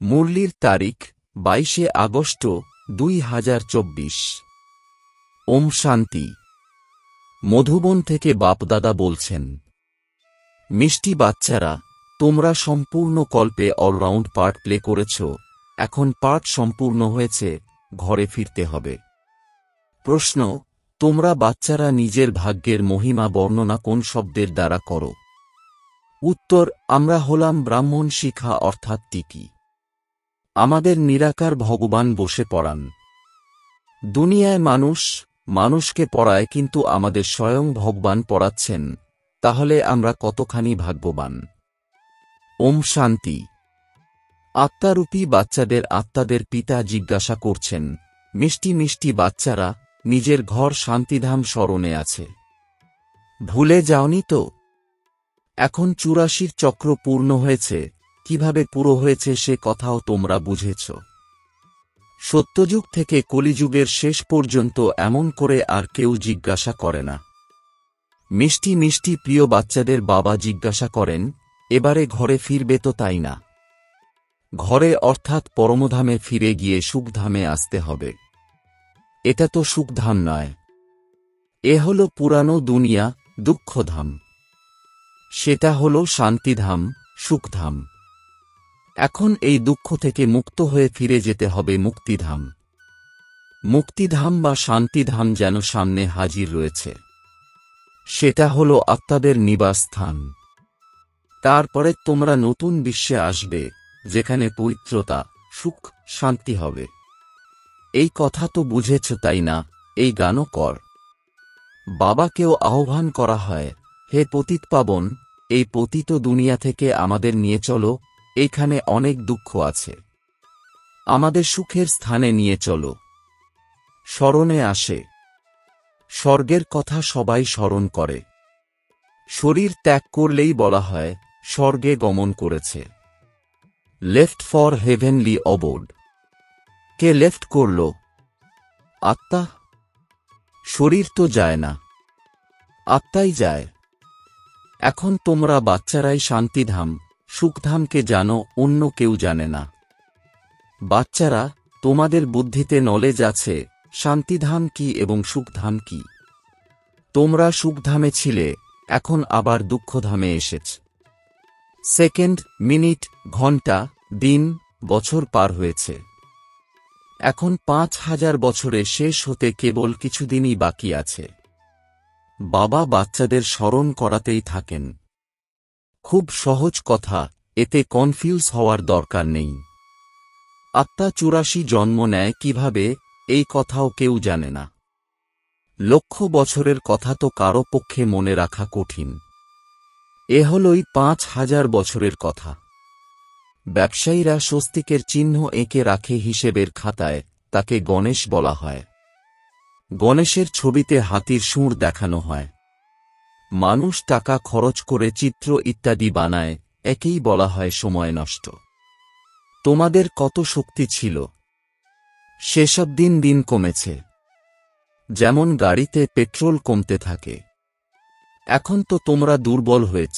মুরলির তারিখ 22 আগস্ট 2024। ওম শান্তি। মধুবন থেকে বাপদাদা বলছেন, মিষ্টি বাচ্চারা, তোমরা সম্পূর্ণ কল্পে অলরাউন্ড পার্ট প্লে করেছ, এখন পার্ট সম্পূর্ণ হয়েছে, ঘরে ফিরতে হবে। প্রশ্ন, তোমরা বাচ্চারা নিজের ভাগ্যের মহিমা বর্ণনা কোন শব্দের দ্বারা করো? উত্তর, আমরা হলাম ব্রাহ্মণ শিখা অর্থাৎ টিকি। আমাদের নিরাকার ভগবান বসে পড়ান। দুনিয়ায় মানুষকে পড়ায়, কিন্তু আমাদের স্বয়ং ভগবান পড়াচ্ছেন, তাহলে আমরা কতখানি ভাগ্যবান। ওম শান্তি। আত্মারূপী বাচ্চাদের আত্মাদের পিতা জিজ্ঞাসা করছেন, মিষ্টি মিষ্টি বাচ্চারা, নিজের ঘর শান্তিধাম স্মরণে আছে, ভুলে যাওনি তো? এখন 84 চক্র পূর্ণ হয়েছে, কিভাবে পুরো হয়েছে সে কথাও তোমরা বুঝেছ। সত্যযুগ থেকে কলিযুগের শেষ পর্যন্ত এমন করে আর কেউ জিজ্ঞাসা করে না। মিষ্টি মিষ্টি প্রিয় বাচ্চাদের বাবা জিজ্ঞাসা করেন, এবারে ঘরে ফিরবে তো, তাই না? ঘরে অর্থাৎ পরমধামে ফিরে গিয়ে সুখধামে আসতে হবে। এটা তো সুখধাম নয়, এ হল পুরানো দুনিয়া, দুঃখধাম। সেটা হল শান্তিধাম, সুখধাম। এখন এই দুঃখ থেকে মুক্ত হয়ে ফিরে যেতে হবে মুক্তিধাম। মুক্তিধাম বা শান্তিধাম যেন সামনে হাজির রয়েছে। সেটা হল আত্মাদের নিবাস স্থান। তারপরে তোমরা নতুন বিশ্বে আসবে, যেখানে পবিত্রতা, সুখ, শান্তি হবে। এই কথা তো বুঝেছ, তাই না? এই গানও কর। বাবাকেও আহ্বান করা হয়, হে পতিত পাবন, এই পতিত দুনিয়া থেকে আমাদের নিয়ে চলো, এইখানে অনেক দুঃখ আছে, আমাদের সুখের স্থানে নিয়ে চলো। স্মরণে আসে। স্বর্গের কথা সবাই স্মরণ করে। শরীর ত্যাগ করলেই বলা হয় স্বর্গে গমন করেছে। Left for heavenly abode. কে লেফট করল? আত্মা। শরীর তো যায় না, আত্মাই যায়। এখন তোমরা বাচ্চারাই শান্তিধাম, সুখধামকে জানো, অন্য কেউ জানে না। বাচ্চারা, তোমাদের বুদ্ধিতে নলেজ আছে শান্তিধাম কি এবং সুখধাম কি। তোমরা সুখধামে ছিলে, এখন আবার দুঃখধামে এসেছ। সেকেন্ড, মিনিট, ঘণ্টা, দিন, বছর পার হয়েছে। এখন 5000 বছরে শেষ হতে কেবল কিছুদিনই বাকি আছে। বাবা বাচ্চাদের স্মরণ করাতেই থাকেন। খুব সহজ কথা, এতে কনফিউজ হওয়ার দরকার নেই। আত্মা 84 জন্ম নেয় কিভাবে, এই কথাও কেউ জানে না। লক্ষ বছরের কথা তো কারো পক্ষে মনে রাখা কঠিন। এ হলই 5000 বছরের কথা। ব্যবসায়ীরা স্বস্তিকের চিহ্ন এঁকে রাখে হিসেবের খাতায়, তাকে গণেশ বলা হয়। গণেশের ছবিতে হাতির সুর দেখানো হয়। মানুষ টাকা খরচ করে চিত্র ইত্যাদি বানায়, একেই বলা হয় সময় নষ্ট। তোমাদের কত শক্তি ছিল, সেসব দিন দিন কমেছে। যেমন গাড়িতে পেট্রোল কমতে থাকে। এখন তো তোমরা দুর্বল হয়েছ।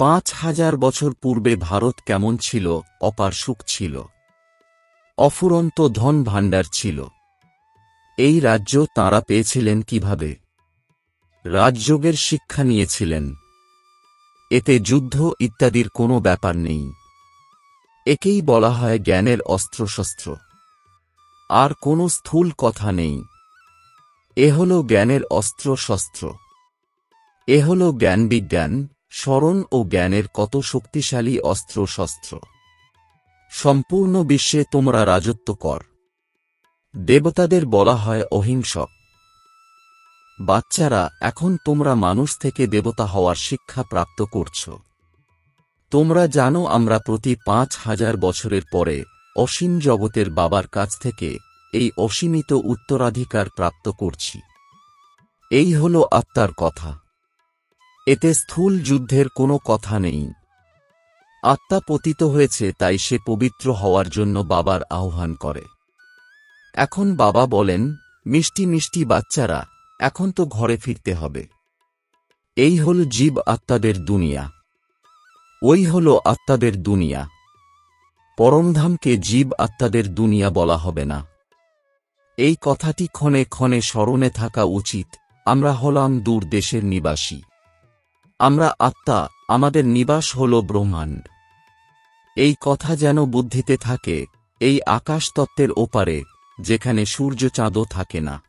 5000 বছর পূর্বে ভারত কেমন ছিল? অপার সুখ ছিল, অফুরন্ত ধন ভাণ্ডার ছিল। এই রাজ্য তাঁরা পেয়েছিলেন কিভাবে? রাজযোগের শিক্ষা নিয়েছিলেন। এতে যুদ্ধ ইত্যাদির কোনো ব্যাপার নেই। একেই বলা হয় জ্ঞানের অস্ত্রশস্ত্র। আর কোনো স্থূল কথা নেই। এ হল জ্ঞানের অস্ত্র শস্ত্র। এ হল জ্ঞান বিজ্ঞান, স্মরণ ও জ্ঞানের কত শক্তিশালী অস্ত্র শস্ত্র। সম্পূর্ণ বিশ্বে তোমরা রাজত্ব কর। দেবতাদের বলা হয় অহিংসক। বাচ্চারা, এখন তোমরা মানুষ থেকে দেবতা হওয়ার শিক্ষা প্রাপ্ত করছ। তোমরা জানো আমরা প্রতি 5000 বছরের পরে অসীম জগতের বাবার কাছ থেকে এই অসীমিত উত্তরাধিকার প্রাপ্ত করছি। এই হল আত্মার কথা। এতে স্থূল যুদ্ধের কোনো কথা নেই। আত্মা পতিত হয়েছে, তাই সে পবিত্র হওয়ার জন্য বাবার আহ্বান করে। এখন বাবা বলেন, মিষ্টি মিষ্টি বাচ্চারা, এখন তো ঘরে ফিরতে হবে। এই হল জীব আত্মাদের দুনিয়া। ওই হল আত্মাদের দুনিয়া। পরমধামকে জীব আত্মাদের দুনিয়া বলা হবে না। এই কথাটি ক্ষণে ক্ষণে স্মরণে থাকা উচিত। আমরা হলাম দূর দেশের নিবাসী। আমরা আত্মা, আমাদের নিবাস হল ব্রহ্মাণ্ড। এই কথা যেন বুদ্ধিতে থাকে, এই আকাশতত্ত্বের ওপারে, যেখানে সূর্য চাঁদও থাকে না।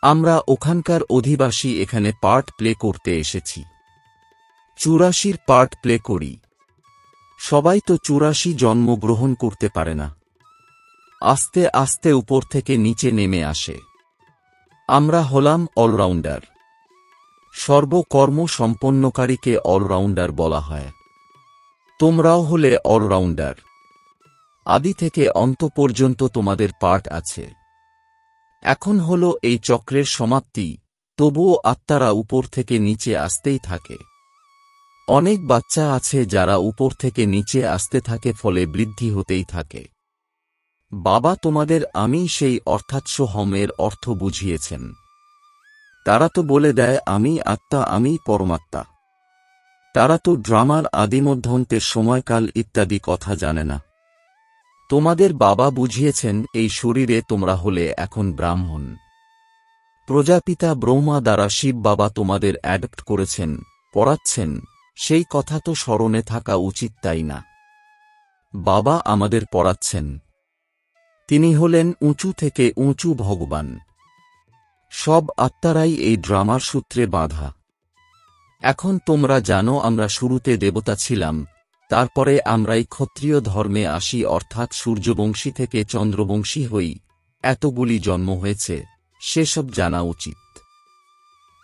আমরা ওখানকার অধিবাসী, এখানে পার্ট প্লে করতে এসেছি। 84 পার্ট প্লে করি। সবাই তো 84 জন্ম গ্রহণ করতে পারে না। আস্তে আস্তে উপর থেকে নিচে নেমে আসে। আমরা হলাম অলরাউন্ডার। সর্বকর্ম সম্পন্নকারীকে অলরাউন্ডার বলা হয়। তোমরাও হলে অলরাউন্ডার। আদি থেকে অন্ত পর্যন্ত তোমাদের পার্ট আছে। এখন হলো এই চক্রের সমাপ্তি, তবুও আত্মারা উপর থেকে নিচে আসতেই থাকে। অনেক বাচ্চা আছে যারা উপর থেকে নিচে আসতে থাকে, ফলে বৃদ্ধি হতেই থাকে। বাবা তোমাদের আমি সেই অর্থাৎ সোহমের অর্থ বুঝিয়েছেন। তারা তো বলে দেয় আমি আত্মা, আমি পরমাত্মা। তারা তো ড্রামার আদিমধ্যান্তের সময়কাল ইত্যাদি কথা জানে না। তোমাদের বাবা বুঝিয়েছেন এই শরীরে তোমরা হলে এখন ব্রাহ্মণ। প্রজাপিতা ব্রহ্মা দ্বারা শিব বাবা তোমাদের অ্যাডপ্ট করেছেন, পড়াচ্ছেন, সেই কথা তো স্মরণে থাকা উচিত, তাই না? বাবা আমাদের পড়াচ্ছেন। তিনি হলেন উঁচু থেকে উঁচু ভগবান। সব আত্মারাই এই ড্রামার সূত্রে বাঁধা। এখন তোমরা জানো আমরা শুরুতে দেবতা ছিলাম, তারপরে আমরাই ক্ষত্রিয় ধর্মে আসি, অর্থাৎ সূর্যবংশী থেকে চন্দ্রবংশী হই। এতগুলি জন্ম হয়েছে, সেসব জানা উচিত।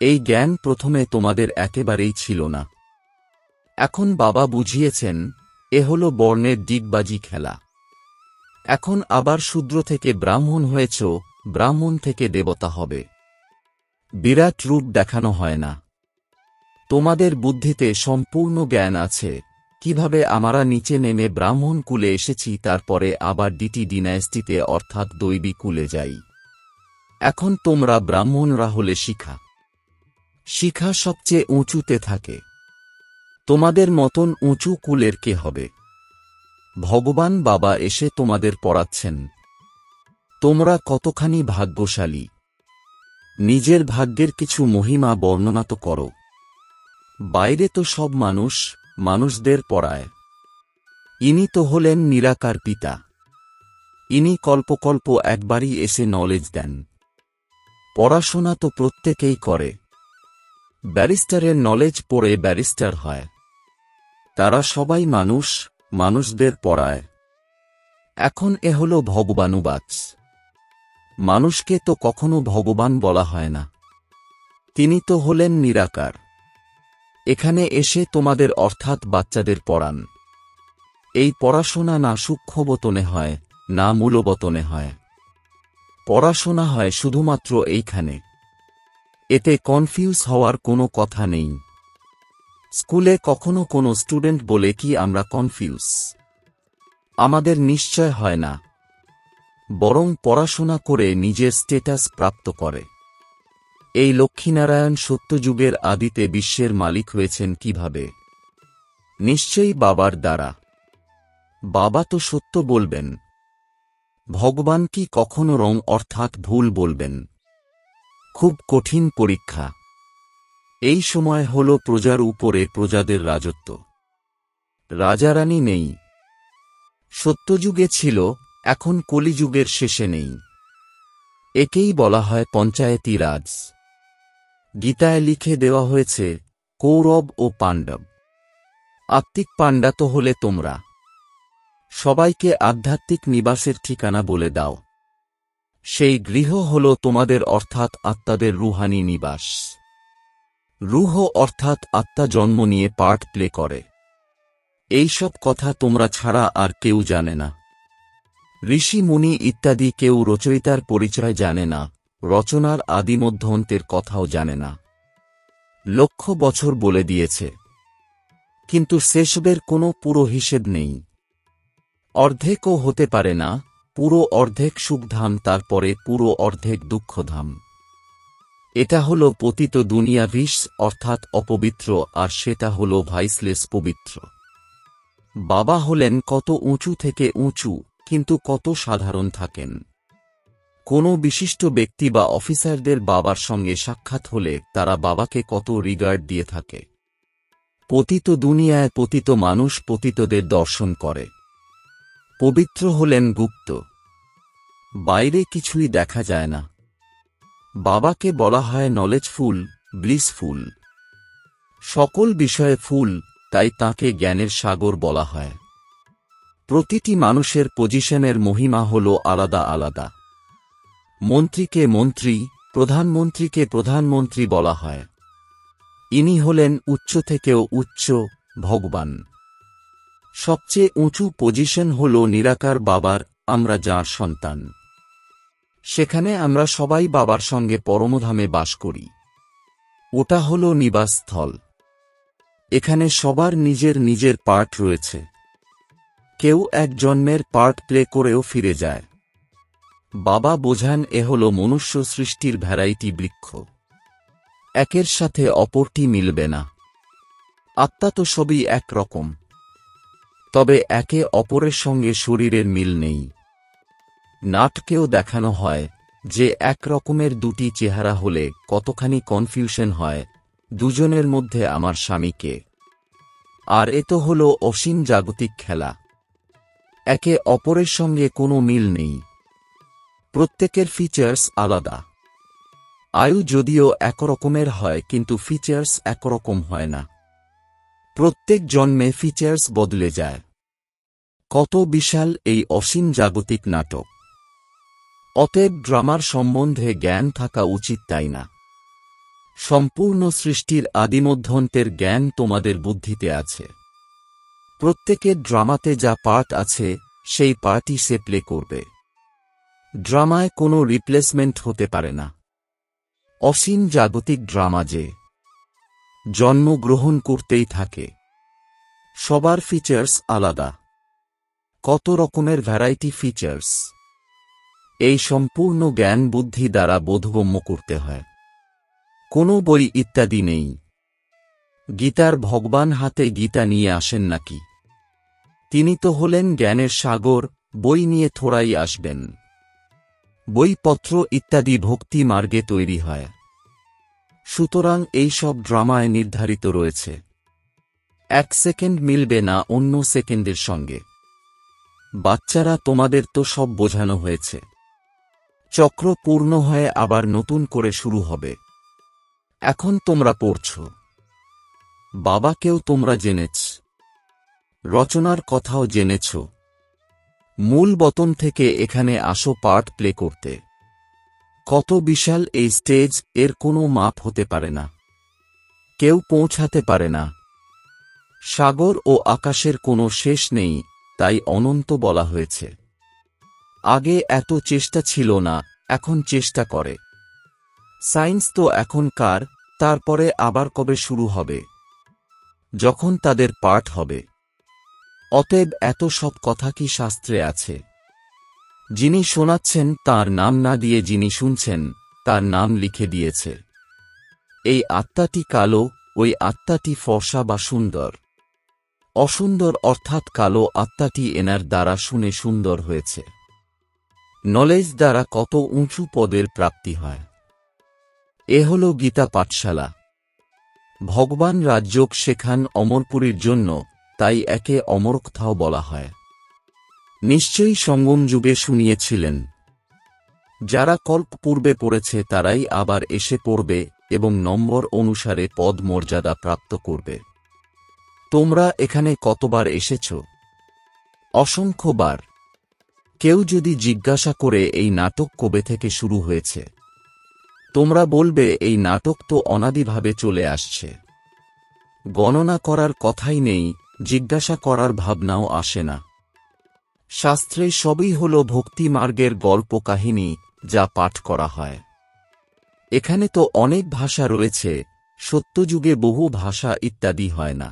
এই জ্ঞান প্রথমে তোমাদের একেবারেই ছিল না। এখন বাবা বুঝিয়েছেন, এ হল বর্ণের ডিগবাজি খেলা। এখন আবার শূদ্র থেকে ব্রাহ্মণ হয়েছ, ব্রাহ্মণ থেকে দেবতা হবে। বিরাট রূপ দেখানো হয় না। তোমাদের বুদ্ধিতে সম্পূর্ণ জ্ঞান আছে, কিভাবে আমরা নিচে নেমে ব্রাহ্মণ কুলে এসেছি, তারপরে আবার ডিটি ডিনাইস্টিতে অর্থাৎ দৈবী কুলে যাই। এখন তোমরা ব্রাহ্মণরা হলে শিখা। শিখা সবচেয়ে উঁচুতে থাকে। তোমাদের মতন উঁচু কুলের কে হবে? ভগবান বাবা এসে তোমাদের পড়াচ্ছেন। তোমরা কতখানি ভাগ্যশালী। নিজের ভাগ্যের কিছু মহিমা বর্ণনা তো করো। বাইরে তো সব মানুষ, মানুষদের পড়ায়। ইনি তো হলেন নিরাকার পিতা। ইনি কল্পকল্প একবারই এসে নলেজ দেন। পড়াশোনা তো প্রত্যেকেই করে। ব্যারিস্টারের নলেজ পড়ে ব্যারিস্টার হয়। তারা সবাই মানুষ, মানুষদের পড়ায়। এখন এ হল ভগবানুবাচ। মানুষকে তো কখনো ভগবান বলা হয় না। তিনি তো হলেন নিরাকার। এখানে এসে তোমাদের অর্থাৎ বাচ্চাদের পড়ান। এই পড়াশোনা না সূক্ষ্মবতনে হয়, না মূলবতনে হয়। পড়াশোনা হয় শুধুমাত্র এইখানে। এতে কনফিউজ হওয়ার কোনো কথা নেই। স্কুলে কখনো কোনো স্টুডেন্ট বলে কি আমরা কনফিউজ? আমাদের নিশ্চয় হয় না। বরং পড়াশোনা করে নিজের স্টেটাস প্রাপ্ত করে। এই লক্ষ্মীনারায়ণ সত্যযুগের আদিতে বিশ্বের মালিক হয়েছেন কিভাবে? নিশ্চয়ই বাবার দ্বারা। বাবা তো সত্য বলবেন। ভগবান কি কখনো রং অর্থাৎ ভুল বলবেন? খুব কঠিন পরীক্ষা। এই সময় হল প্রজার উপরে প্রজাদের রাজত্ব। রাজারানী নেই। সত্যযুগে ছিল, এখন কলিযুগের শেষে নেই। একেই বলা হয় পঞ্চায়েতি রাজ। গীতায় লিখে দেওয়া হয়েছে কৌরব ও পাণ্ডব। আত্মিক পাণ্ডা তো হলে তোমরা। সবাইকে আধ্যাত্মিক নিবাসের ঠিকানা বলে দাও। সেই গৃহ হল তোমাদের অর্থাৎ আত্মাদের রুহানি নিবাস। রুহ অর্থাৎ আত্মা জন্ম নিয়ে পার্ট প্লে করে। এইসব কথা তোমরা ছাড়া আর কেউ জানে না। ঋষি মুনি ইত্যাদি কেউ রচয়িতার পরিচয় জানে না, রচনার আদিমধ্যান্তের কথাও জানে না। লক্ষ বছর বলে দিয়েছে, কিন্তু সেসবের কোনো পুরো হিসেব নেই। অর্ধেকও হতে পারে না। পুরো অর্ধেক সুখধাম, তারপরে পুরো অর্ধেক দুঃখধাম। এটা হল পতিত দুনিয়া ভিস অর্থাৎ অপবিত্র, আর সেটা হল ভাইসলেস পবিত্র। বাবা হলেন কত উঁচু থেকে উঁচু, কিন্তু কত সাধারণ থাকেন। কোনো বিশিষ্ট ব্যক্তি বা অফিসারদের বাবার সঙ্গে সাক্ষাৎ হলে তারা বাবাকে কত রিগার্ড দিয়ে থাকে। পতিত দুনিয়ায় পতিত মানুষ পতিতদের দর্শন করে। পবিত্র হলেন গুপ্ত, বাইরে কিছুই দেখা যায় না। বাবাকে বলা হয় নলেজফুল, ব্লিসফুল, সকল বিষয়ে ফুল, তাই তাঁকে জ্ঞানের সাগর বলা হয়। প্রতিটি মানুষের পজিশনের মহিমা হল আলাদা আলাদা। মন্ত্রীকে মন্ত্রী, প্রধানমন্ত্রীকে প্রধানমন্ত্রী বলা হয়। ইনি হলেন উচ্চ থেকেও উচ্চ, ভগবান। সবচেয়ে উঁচু পজিশন হল নিরাকার বাবার, আমরা যার সন্তান। সেখানে আমরা সবাই বাবার সঙ্গে পরমধামে বাস করি। ওটা হল নিবাসস্থল। এখানে সবার নিজের নিজের পার্ট রয়েছে। কেউ এক জন্মের পার্ট প্লে করেও ফিরে যায়। বাবা বোঝান এ হল মনুষ্য সৃষ্টির ভ্যারাইটি বৃক্ষ। একের সাথে অপরটি মিলবে না। আত্মা তো সবই এক রকম, তবে একে অপরের সঙ্গে শরীরের মিল নেই। নাটকেও দেখানো হয় যে এক রকমের দুটি চেহারা হলে কতখানি কনফিউশন হয়, দুজনের মধ্যে আমার স্বামীকে। আর এ তো হল অসীম জাগতিক খেলা। একে অপরের সঙ্গে কোনো মিল নেই। প্রত্যেকের ফিচার্স আলাদা। আয়ু যদিও একরকমের হয়, কিন্তু ফিচার্স একরকম হয় না। প্রত্যেক জন্মে ফিচার্স বদলে যায়। কত বিশাল এই অসীম জাগতিক নাটক! অতএব ড্রামার সম্বন্ধে জ্ঞান থাকা উচিত, তাই না? সম্পূর্ণ সৃষ্টির আদিমধ্যন্তের জ্ঞান তোমাদের বুদ্ধিতে আছে। প্রত্যেকের ড্রামাতে যা পার্ট আছে সেই পার্টই সে প্লে করবে। ড্রামায় কোনো রিপ্লেসমেন্ট হতে পারে না। অসীম জাগতিক ড্রামা যে জন্মগ্রহণ করতেই থাকে। সবার ফিচার্স আলাদা। কত রকমের ভ্যারাইটি ফিচার্স। এই সম্পূর্ণ জ্ঞান বুদ্ধি দ্বারা বোধগম্য করতে হয়। কোনো বই ইত্যাদি নেই। গীতার ভগবান হাতে গীতা নিয়ে আসেন নাকি? তিনি তো হলেন জ্ঞানের সাগর, বই নিয়ে থোড়াই আসবেন। বইপত্র ইত্যাদি ভক্তি মার্গে তৈরি হয়। সুতরাং এই সব ড্রামায় নির্ধারিত রয়েছে। এক সেকেন্ড মিলবে না অন্য সেকেন্ডের সঙ্গে। বাচ্চারা, তোমাদের তো সব বোঝানো হয়েছে। চক্র পূর্ণ হয়ে আবার নতুন করে শুরু হবে। এখন তোমরা পড়ছ। বাবাকেও তোমরা জেনেছ, রচনার কথাও জেনেছ। মূল বতন থেকে এখানে আসো পার্ট প্লে করতে। কত বিশাল এই স্টেজ, এর কোনো মাপ হতে পারে না। কেউ পৌঁছাতে পারে না। সাগর ও আকাশের কোনো শেষ নেই, তাই অনন্ত বলা হয়েছে। আগে এত চেষ্টা ছিল না, এখন চেষ্টা করে। সায়েন্স তো এখনকার, তারপরে আবার কবে শুরু হবে? যখন তাদের পাঠ হবে। অতএব এত সব কথা কি শাস্ত্রে আছে? যিনি শোনাচ্ছেন তার নাম না দিয়ে যিনি শুনছেন তার নাম লিখে দিয়েছে। এই আত্মাটি কালো, ওই আত্মাটি ফর্সা বা সুন্দর। অসুন্দর অর্থাৎ কালো আত্মাটি এনার দ্বারা শুনে সুন্দর হয়েছে। নলেজ দ্বারা কত উঁচু পদের প্রাপ্তি হয়। এ হল গীতা পাঠশালা। ভগবান রাজযোগ শেখান অমরপুরীর জন্য, তাই একে অমরকথাও বলা হয়। নিশ্চয়ই সঙ্গম যুগে শুনিয়েছিলেন। যারা কল্প পূর্বে পড়েছে তারাই আবার এসে পড়বে এবং নম্বর অনুসারে পদ মর্যাদা প্রাপ্ত করবে। তোমরা এখানে কতবার এসেছ? অসংখ্যবার। কেউ যদি জিজ্ঞাসা করে এই নাটক কবে থেকে শুরু হয়েছে, তোমরা বলবে এই নাটক তো অনাদিভাবে চলে আসছে। গণনা করার কথাই নেই, জিজ্ঞাসা করার ভাবনাও আসে না। শাস্ত্রে সবই হল ভক্তি মার্গের গল্প কাহিনী, যা পাঠ করা হয়। এখানে তো অনেক ভাষা রয়েছে, সত্যযুগে বহু ভাষা ইত্যাদি হয় না।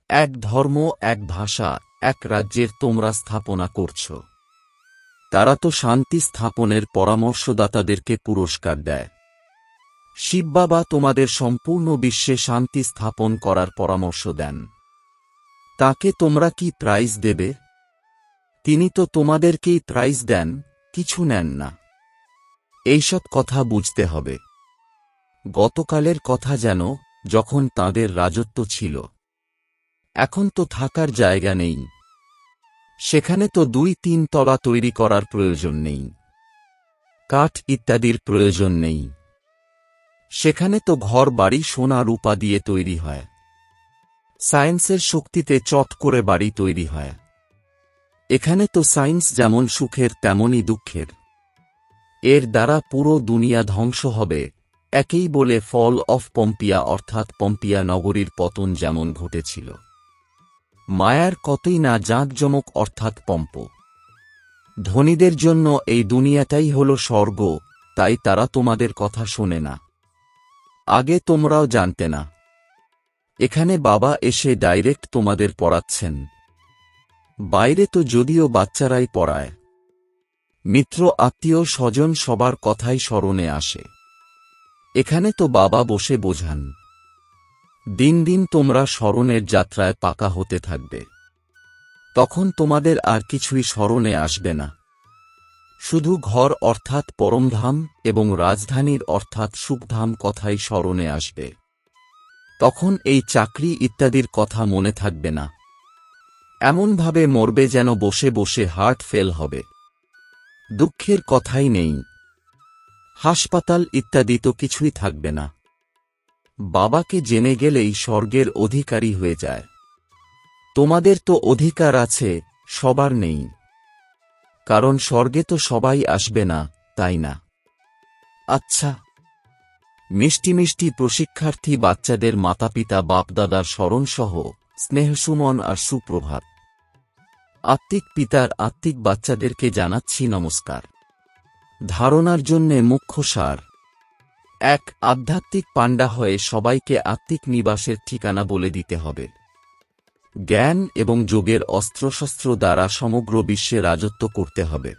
এক ধর্ম, এক ভাষা, এক রাজ্যের তোমরা স্থাপনা করছ। তারা তো শান্তি স্থাপনের পরামর্শদাতাদেরকে পুরস্কার দেয়। শিব বাবা তোমাদের সম্পূর্ণ বিশ্বে শান্তি স্থাপন করার পরামর্শ দেন। তাকে তোমরা কি প্রাইজ দেবে? তিনি তো তোমাদেরকেই প্রাইজ দেন, কিছু নেন না। এইসব কথা বুঝতে হবে। গতকালের কথা যেন, যখন তাঁদের রাজত্ব ছিল। এখন তো থাকার জায়গা নেই। সেখানে তো 2-3 তলা তৈরি করার প্রয়োজন নেই, কাঠ ইত্যাদির প্রয়োজন নেই। সেখানে তো ঘর বাড়ি সোনা রূপা দিয়ে তৈরি হয়। সায়েন্সের শক্তিতে চট করে বাড়ি তৈরি হয়। এখানে তো সায়েন্স যেমন সুখের তেমনই দুঃখের। এর দ্বারা পুরো দুনিয়া ধ্বংস হবে, একেই বলে ফল অফ পম্পিয়া, অর্থাৎ পম্পিয়া নগরীর পতন যেমন ঘটেছিল। মায়ার কতই না জাঁকজমক, অর্থাৎ পম্প। ধনীদের জন্য এই দুনিয়াটাই হল স্বর্গ, তাই তারা তোমাদের কথা শোনে না। আগে তোমরাও জানতে না। এখানে বাবা এসে ডাইরেক্ট তোমাদের পড়াচ্ছেন। বাইরে তো যদিও বাচ্চারাই পড়ায়, মিত্র আত্মীয় স্বজন সবার কথাই স্মরণে আসে। এখানে তো বাবা বসে বোঝান। দিন দিন তোমরা স্মরণের যাত্রায় পাকা হতে থাকবে। তখন তোমাদের আর কিছুই স্মরণে আসবে না। শুধু ঘর অর্থাৎ পরমধাম এবং রাজধানীর অর্থাৎ সুখধাম কথাই স্মরণে আসবে। তখন এই চাকরি ইত্যাদির কথা মনে থাকবে না। এমনভাবে মরবে যেন বসে বসে হার্ট ফেল হবে। দুঃখের কথাই নেই। হাসপাতাল ইত্যাদি তো কিছুই থাকবে না। বাবাকে জেনে গেলেই স্বর্গের অধিকারী হয়ে যায়। তোমাদের তো অধিকার আছে, সবার নেই। কারণ স্বর্গে তো সবাই আসবে না, তাই না? আচ্ছা, মিষ্টি মিষ্টি প্রশিক্ষার্থী বাচ্চাদের মাতাপিতা বাপদাদার স্মরণসহ স্নেহসুমন আর সুপ্রভাত। আত্মিক পিতার আত্মিক বাচ্চাদেরকে জানাচ্ছি নমস্কার। ধারণার জন্যে মুখ্য সার। এক, আধ্যাত্মিক পাণ্ডা হয়ে সবাইকে আত্মিক নিবাসের ঠিকানা বলে দিতে হবে। জ্ঞান এবং যোগের অস্ত্রশস্ত্র দ্বারা সমগ্র বিশ্বে রাজত্ব করতে হবে।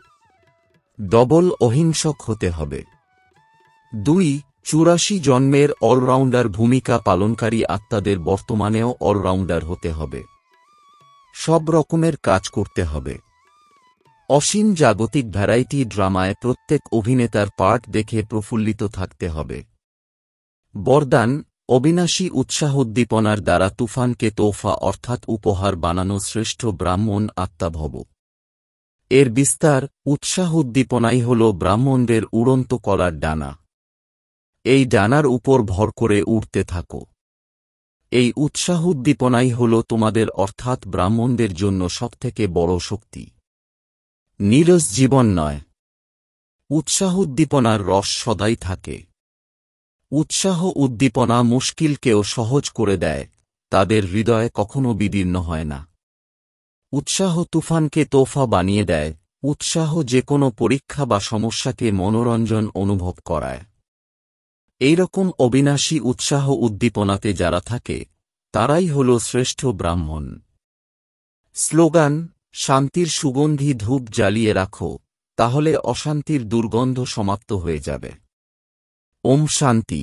ডবল অহিংসক হতে হবে। 2, 84 জন্মের অলরাউন্ডার ভূমিকা পালনকারী আত্মাদের বর্তমানেও অলরাউন্ডার হতে হবে। সব রকমের কাজ করতে হবে। অসীম জাগতিক ভ্যারাইটি ড্রামায় প্রত্যেক অভিনেতার পার্ট দেখে প্রফুল্লিত থাকতে হবে। বরদান, অবিনাশী উৎসাহোদ্দীপনার দ্বারা তুফানকে তোফা অর্থাৎ উপহার বানানো শ্রেষ্ঠ ব্রাহ্মণ আত্মা ভব। এর বিস্তার, উৎসাহোদ্দীপনাই হল ব্রাহ্মণদের উড়ন্ত কলার ডানা। এই ডানার উপর ভর করে উড়তে থাকো। এই উৎসাহোদ্দীপনাই হল তোমাদের অর্থাৎ ব্রাহ্মণদের জন্য সবথেকে বড় শক্তি। নীরস জীবন নয়। উৎসাহোদ্দীপনার রস সদাই থাকে। উৎসাহ উদ্দীপনা মুশকিলকেও সহজ করে দেয়, তাদের হৃদয় কখনো বিদীর্ণ হয় না। উৎসাহ তুফানকে তোফা বানিয়ে দেয়। উৎসাহ যে কোনো পরীক্ষা বা সমস্যাকে মনোরঞ্জন অনুভব করায়। এইরকম অবিনাশী উৎসাহ উদ্দীপনাতে যারা থাকে, তারাই হল শ্রেষ্ঠ ব্রাহ্মণ। স্লোগান, শান্তির সুগন্ধি ধূপ জ্বালিয়ে রাখো, তাহলে অশান্তির দুর্গন্ধ সমাপ্ত হয়ে যাবে। ওম শান্তি।